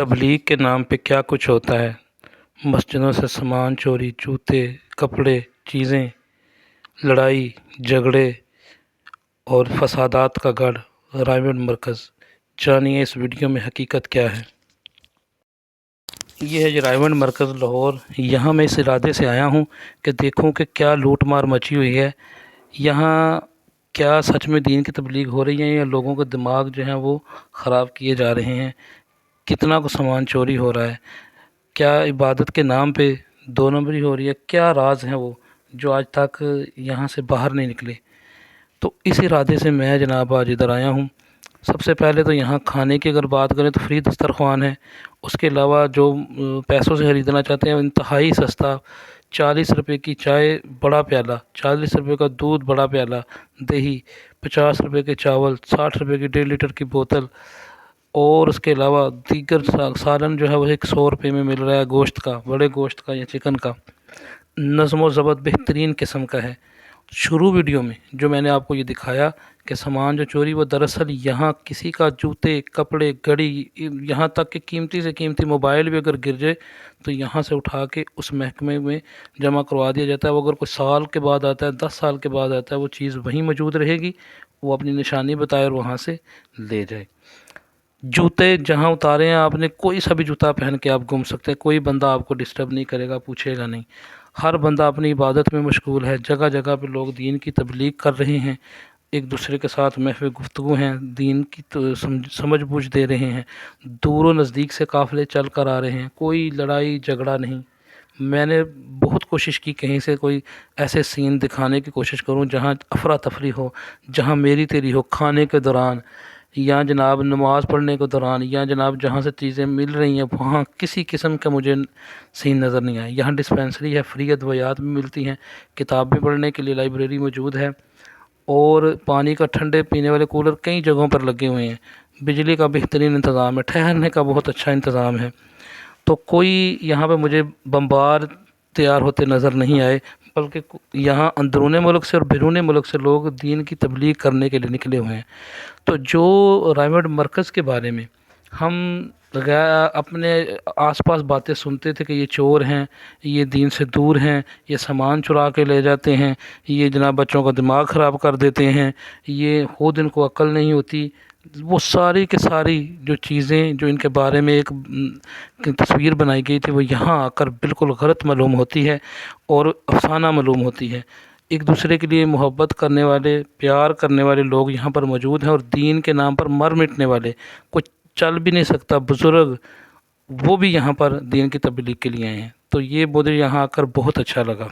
تبلیغ کے نام پہ کیا کچھ ہوتا ہے۔ مسجدوں سے سامان چوری، جوتے، کپڑے، چیزیں، لڑائی جھگڑے اور فسادات کا گڑھ رائمنڈ مرکز۔ جانیے اس ویڈیو میں حقیقت کیا ہے۔ یہ ہے جو رائمنڈ مرکز لاہور۔ یہاں میں اس ارادے سے آیا ہوں کہ دیکھوں کہ کیا لوٹ مار مچی ہوئی ہے، یہاں کیا سچ میں دین کی تبلیغ ہو رہی ہے یا لوگوں کے دماغ جو ہیں وہ خراب کیے جا رہے ہیں، کتنا کو سامان چوری ہو رہا ہے، کیا عبادت کے نام پہ دو نمبری ہو رہی ہے، کیا راز ہیں وہ جو آج تک یہاں سے باہر نہیں نکلے۔ تو اس ارادے سے میں جناب آج ادھر آیا ہوں۔ سب سے پہلے تو یہاں کھانے کی اگر بات کریں تو فری دسترخوان ہے، اس کے علاوہ جو پیسوں سے خریدنا چاہتے ہیں انتہائی سستا، 40 روپے کی چائے بڑا پیالہ، 40 روپے کا دودھ بڑا پیالہ، دہی 50 روپے کے چاول، 60 روپے کی 1.5 لیٹر کی بوتل، اور اس کے علاوہ دیگر سالن جو ہے وہ 100 روپے میں مل رہا ہے، گوشت کا، بڑے گوشت کا یا چکن کا، نظم و ضبط بہترین قسم کا ہے۔ شروع ویڈیو میں جو میں نے آپ کو یہ دکھایا کہ سامان جو چوری، وہ دراصل یہاں کسی کا جوتے، کپڑے، گھڑی، یہاں تک کہ قیمتی سے قیمتی موبائل بھی اگر گر جائے تو یہاں سے اٹھا کے اس محکمے میں جمع کروا دیا جاتا ہے۔ وہ اگر کوئی سال کے بعد آتا ہے، 10 سال کے بعد آتا ہے، وہ چیز وہیں موجود رہے گی، وہ اپنی نشانی بتائے اور وہاں سے لے جائے۔ جوتے جہاں اتارے ہیں آپ نے، کوئی سا بھی جوتا پہن کے آپ گھوم سکتے ہیں، کوئی بندہ آپ کو ڈسٹرب نہیں کرے گا، پوچھے گا نہیں۔ ہر بندہ اپنی عبادت میں مشغول ہے، جگہ جگہ پہ لوگ دین کی تبلیغ کر رہے ہیں، ایک دوسرے کے ساتھ محو گفتگو ہیں، دین کی سمجھ بوجھ دے رہے ہیں، دور و نزدیک سے قافلے چل کر آ رہے ہیں، کوئی لڑائی جھگڑا نہیں۔ میں نے بہت کوشش کی کہیں سے کوئی ایسے سین دکھانے کی کوشش کروں جہاں افراتفری ہو، جہاں میری تیری ہو، کھانے کے دوران یا جناب نماز پڑھنے کے دوران، یا جناب جہاں سے چیزیں مل رہی ہیں وہاں کسی قسم کا مجھے سین نظر نہیں آیا۔ یہاں ڈسپینسری ہے، فری ادویات بھی ملتی ہیں، کتاب بھی پڑھنے کے لیے لائبریری موجود ہے، اور پانی کا ٹھنڈے پینے والے کولر کئی جگہوں پر لگے ہوئے ہیں، بجلی کا بہترین انتظام ہے، ٹھہرنے کا بہت اچھا انتظام ہے۔ تو کوئی یہاں پہ مجھے بمبار تیار ہوتے نظر نہیں آئے، بلکہ یہاں اندرون ملک سے اور بیرون ملک سے لوگ دین کی تبلیغ کرنے کے لیے نکلے ہوئے ہیں۔ تو جو رائمنڈ مرکز کے بارے میں ہم اپنے آس پاس باتیں سنتے تھے کہ یہ چور ہیں، یہ دین سے دور ہیں، یہ سامان چرا کے لے جاتے ہیں، یہ جناب بچوں کا دماغ خراب کر دیتے ہیں، یہ خود ان کو عقل نہیں ہوتی، وہ ساری کے ساری جو چیزیں جو ان کے بارے میں ایک تصویر بنائی گئی تھی وہ یہاں آ کر بالکل غلط معلوم ہوتی ہے اور افسانہ معلوم ہوتی ہے۔ ایک دوسرے کے لیے محبت کرنے والے، پیار کرنے والے لوگ یہاں پر موجود ہیں، اور دین کے نام پر مر مٹنے والے، کوئی چل بھی نہیں سکتا بزرگ، وہ بھی یہاں پر دین کی تبلیغ کے لیے آئے ہیں۔ تو یہ مجھے یہاں آ کر بہت اچھا لگا۔